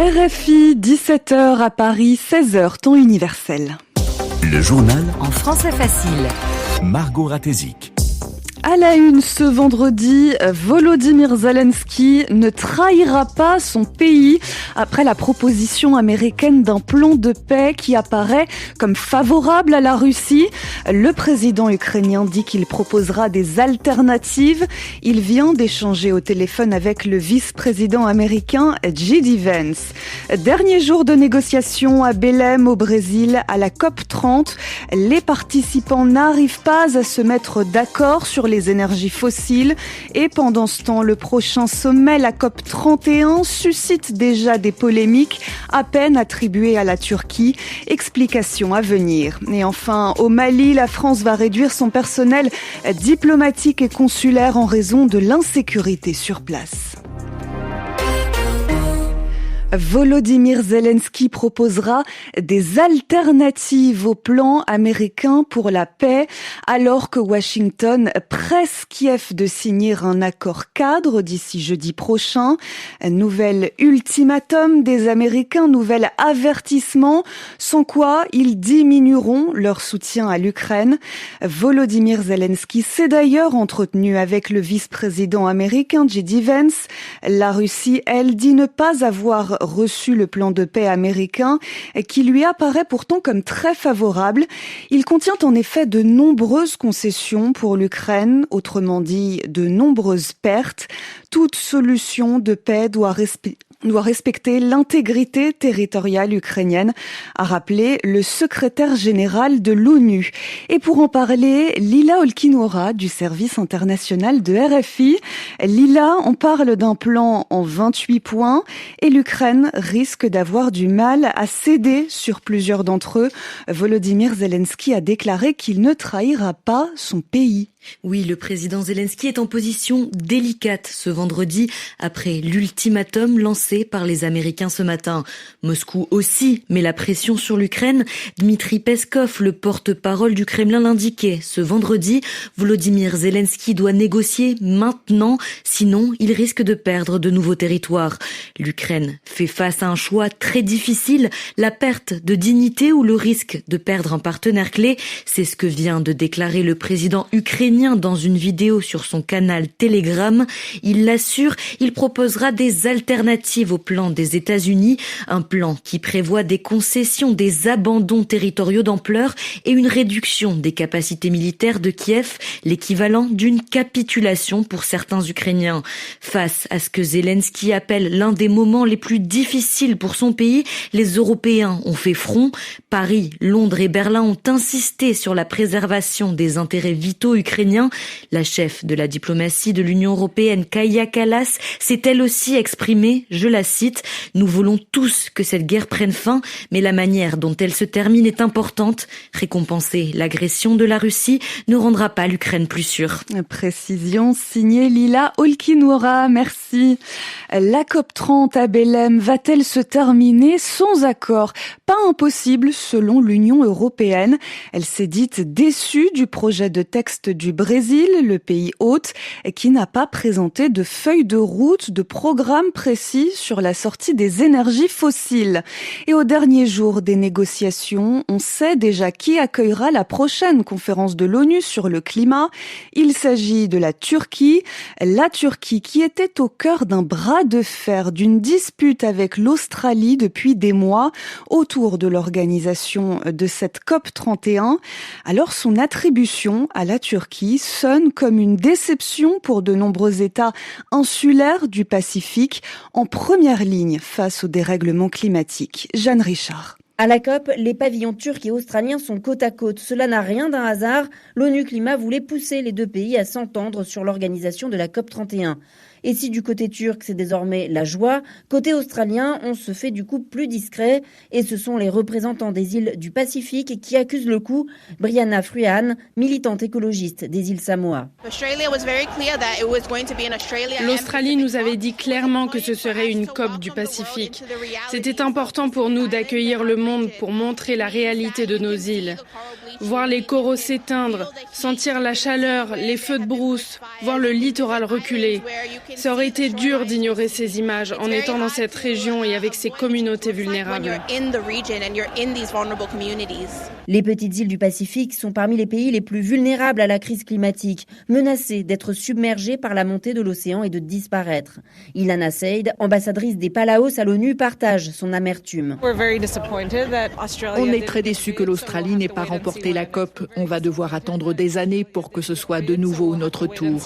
RFI, 17h à Paris, 16h, temps universel. Le journal en français facile. Margot Ratézik. À la une ce vendredi, Volodymyr Zelensky ne trahira pas son pays après la proposition américaine d'un plan de paix qui apparaît comme favorable à la Russie. Le président ukrainien dit qu'il proposera des alternatives. Il vient d'échanger au téléphone avec le vice-président américain J.D. Vance. Dernier jour de négociation à Belém au Brésil à la COP30. Les participants n'arrivent pas à se mettre d'accord sur les énergies fossiles et pendant ce temps, le prochain sommet, la COP31, suscite déjà des polémiques à peine attribuées à la Turquie. Explication à venir. Et enfin, au Mali, la France va réduire son personnel diplomatique et consulaire en raison de l'insécurité sur place. Volodymyr Zelensky proposera des alternatives au plan américain pour la paix, alors que Washington presse Kiev de signer un accord cadre d'ici jeudi prochain. Nouvel ultimatum des Américains, nouvel avertissement, sans quoi ils diminueront leur soutien à l'Ukraine. Volodymyr Zelensky s'est d'ailleurs entretenu avec le vice-président américain J.D. Vance. La Russie, elle, dit ne pas avoir reçu le plan de paix américain qui lui apparaît pourtant comme très favorable. Il contient en effet de nombreuses concessions pour l'Ukraine, autrement dit de nombreuses pertes. Toute solution de paix doit respecter l'intégrité territoriale ukrainienne, a rappelé le secrétaire général de l'ONU. Et pour en parler, Lila Olkinoura du service international de RFI. Lila, on parle d'un plan en 28 points et l'Ukraine risque d'avoir du mal à céder sur plusieurs d'entre eux. Volodymyr Zelensky a déclaré qu'il ne trahira pas son pays. Oui, le président Zelensky est en position délicate ce vendredi après l'ultimatum lancé par les Américains ce matin. Moscou aussi met la pression sur l'Ukraine. Dmitri Peskov, le porte-parole du Kremlin, l'indiquait ce vendredi. Volodymyr Zelensky doit négocier maintenant, sinon il risque de perdre de nouveaux territoires. L'Ukraine fait face à un choix très difficile, la perte de dignité ou le risque de perdre un partenaire clé. C'est ce que vient de déclarer le président ukrainien dans une vidéo sur son canal Telegram. Il l'assure, il proposera des alternatives au plan des États-Unis, un plan qui prévoit des concessions, des abandons territoriaux d'ampleur et une réduction des capacités militaires de Kiev, l'équivalent d'une capitulation pour certains Ukrainiens. Face à ce que Zelensky appelle l'un des moments les plus difficiles pour son pays, les Européens ont fait front. Paris, Londres et Berlin ont insisté sur la préservation des intérêts vitaux ukrainiens. La chef de la diplomatie de l'Union européenne, Kaja Kallas, s'est elle aussi exprimée, je la cite, « Nous voulons tous que cette guerre prenne fin, mais la manière dont elle se termine est importante. Récompenser l'agression de la Russie ne rendra pas l'Ukraine plus sûre. » Précision signée Lila Olkinoura, merci. La COP30 à Belém va-t-elle se terminer sans accord? Pas impossible selon l'Union européenne. Elle s'est dite déçue du projet de texte du Brésil, le pays hôte, qui n'a pas présenté de feuille de route, de programme précis sur la sortie des énergies fossiles. Et au dernier jour des négociations, on sait déjà qui accueillera la prochaine conférence de l'ONU sur le climat. Il s'agit de la Turquie qui était au cœur d'un bras de fer, d'une dispute avec l'Australie depuis des mois autour de l'organisation de cette COP31. Alors son attribution à la Turquie sonne comme une déception pour de nombreux États insulaires du Pacifique en première ligne face au dérèglement climatique. Jeanne Richard. À la COP, les pavillons turcs et australiens sont côte à côte. Cela n'a rien d'un hasard. L'ONU Climat voulait pousser les deux pays à s'entendre sur l'organisation de la COP 31. Et si du côté turc, c'est désormais la joie, côté australien, on se fait du coup plus discret. Et ce sont les représentants des îles du Pacifique qui accusent le coup. Brianna Fruihan, militante écologiste des îles Samoa. L'Australie nous avait dit clairement que ce serait une COP du Pacifique. C'était important pour nous d'accueillir le monde pour montrer la réalité de nos îles. voir les coraux s'éteindre, sentir la chaleur, les feux de brousse, voir le littoral reculer. Ça aurait été dur d'ignorer ces images en étant dans cette région et avec ces communautés vulnérables. Les petites îles du Pacifique sont parmi les pays les plus vulnérables à la crise climatique, menacées d'être submergées par la montée de l'océan et de disparaître. Ilana Said, ambassadrice des Palaos à l'ONU, partage son amertume. On est très déçus que l'Australie n'ait pas remporté la COP. On va devoir attendre des années pour que ce soit de nouveau notre tour.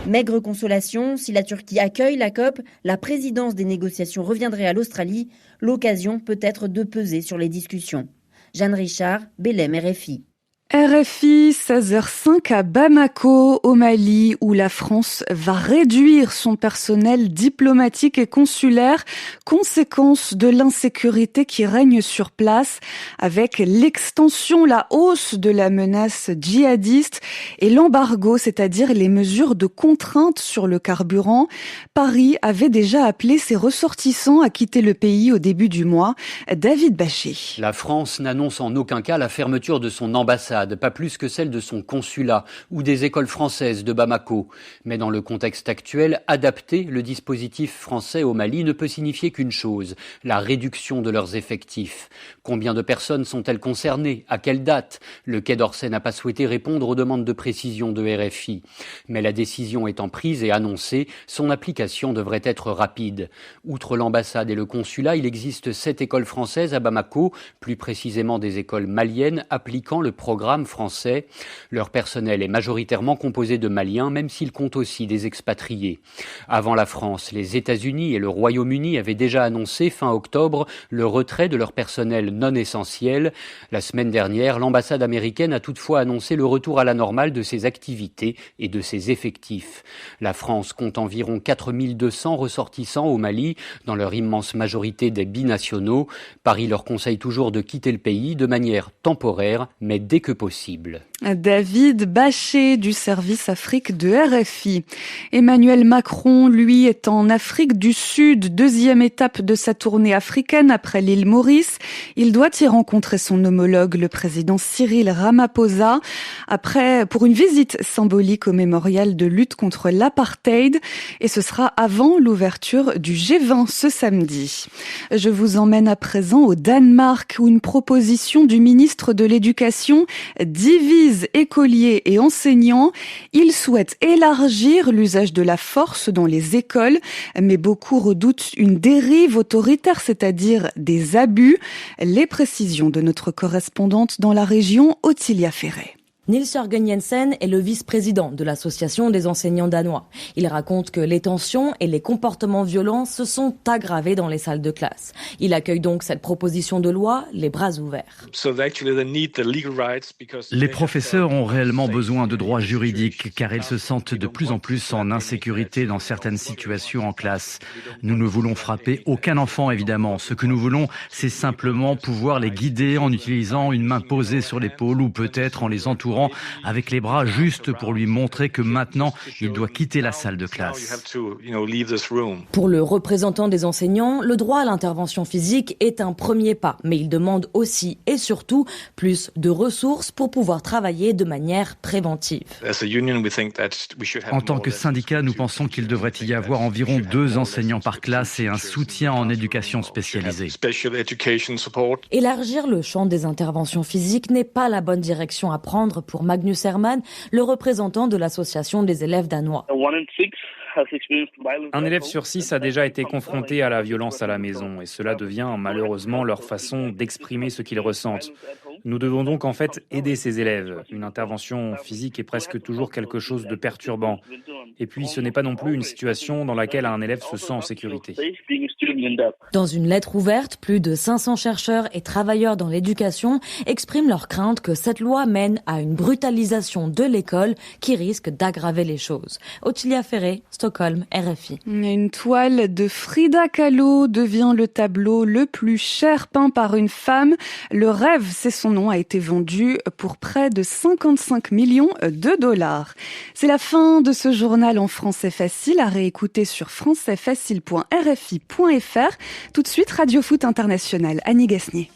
Maigre consolation, si la Turquie accueille la COP, la présidence des négociations reviendrait à l'Australie, l'occasion peut-être de peser sur les discussions. Jeanne Richard, Belém, RFI. RFI, 16h05 à Bamako, au Mali, où la France va réduire son personnel diplomatique et consulaire, conséquence de l'insécurité qui règne sur place, avec l'extension, la hausse de la menace djihadiste et l'embargo, c'est-à-dire les mesures de contrainte sur le carburant. Paris avait déjà appelé ses ressortissants à quitter le pays au début du mois. David Bachet. La France n'annonce en aucun cas la fermeture de son ambassade, pas plus que celle de son consulat ou des écoles françaises de Bamako. Mais dans le contexte actuel, adapter le dispositif français au Mali ne peut signifier qu'une chose, la réduction de leurs effectifs. Combien de personnes sont-elles concernées ? À quelle date ? Le Quai d'Orsay n'a pas souhaité répondre aux demandes de précision de RFI. Mais la décision étant prise et annoncée, son application devrait être rapide. Outre l'ambassade et le consulat, il existe 7 écoles françaises à Bamako, plus précisément des écoles maliennes appliquant le programme français. Leur personnel est majoritairement composé de Maliens, même s'il compte aussi des expatriés. Avant la France, les États-Unis et le Royaume-Uni avaient déjà annoncé fin octobre le retrait de leur personnel non essentiel. La semaine dernière, l'ambassade américaine a toutefois annoncé le retour à la normale de ses activités et de ses effectifs. La France compte environ 4200 ressortissants au Mali, dans leur immense majorité des binationaux. Paris leur conseille toujours de quitter le pays de manière temporaire, mais dès que possible. David Bachet du service Afrique de RFI. Emmanuel Macron, lui, est en Afrique du Sud, deuxième étape de sa tournée africaine après l'île Maurice. Il doit y rencontrer son homologue, le président Cyril Ramaphosa, pour une visite symbolique au mémorial de lutte contre l'apartheid. Et ce sera avant l'ouverture du G20 ce samedi. Je vous emmène à présent au Danemark, où une proposition du ministre de l'Éducation divise écoliers et enseignants. Il souhaite élargir l'usage de la force dans les écoles, mais beaucoup redoutent une dérive autoritaire, c'est-à-dire des abus. Les précisions de notre correspondante dans la région, Ottilia Ferret. Niels Jørgen Jensen est le vice-président de l'association des enseignants danois. Il raconte que les tensions et les comportements violents se sont aggravés dans les salles de classe. Il accueille donc cette proposition de loi les bras ouverts. Les professeurs ont réellement besoin de droits juridiques car ils se sentent de plus en plus en insécurité dans certaines situations en classe. Nous ne voulons frapper aucun enfant évidemment. Ce que nous voulons, c'est simplement pouvoir les guider en utilisant une main posée sur l'épaule ou peut-être en les entourant avec les bras juste pour lui montrer que maintenant, il doit quitter la salle de classe. Pour le représentant des enseignants, le droit à l'intervention physique est un premier pas, mais il demande aussi et surtout plus de ressources pour pouvoir travailler de manière préventive. En tant que syndicat, nous pensons qu'il devrait y avoir environ 2 enseignants par classe et un soutien en éducation spécialisée. Élargir le champ des interventions physiques n'est pas la bonne direction à prendre pour Magnus Herman, le représentant de l'association des élèves danois. Un élève sur 6 a déjà été confronté à la violence à la maison et cela devient malheureusement leur façon d'exprimer ce qu'ils ressentent. Nous devons donc en fait aider ces élèves. Une intervention physique est presque toujours quelque chose de perturbant. Et puis ce n'est pas non plus une situation dans laquelle un élève se sent en sécurité. Dans une lettre ouverte, plus de 500 chercheurs et travailleurs dans l'éducation expriment leur crainte que cette loi mène à une brutalisation de l'école qui risque d'aggraver les choses. Ottilia Ferret, Stockholm, RFI. Une toile de Frida Kahlo devient le tableau le plus cher peint par une femme. Le rêve, c'est son nom, a été vendu pour près de 55 millions de dollars. C'est la fin de ce journal en français facile à réécouter sur françaisfacile.rfi.fr. Tout de suite, Radio Foot International, Annie Gasnier.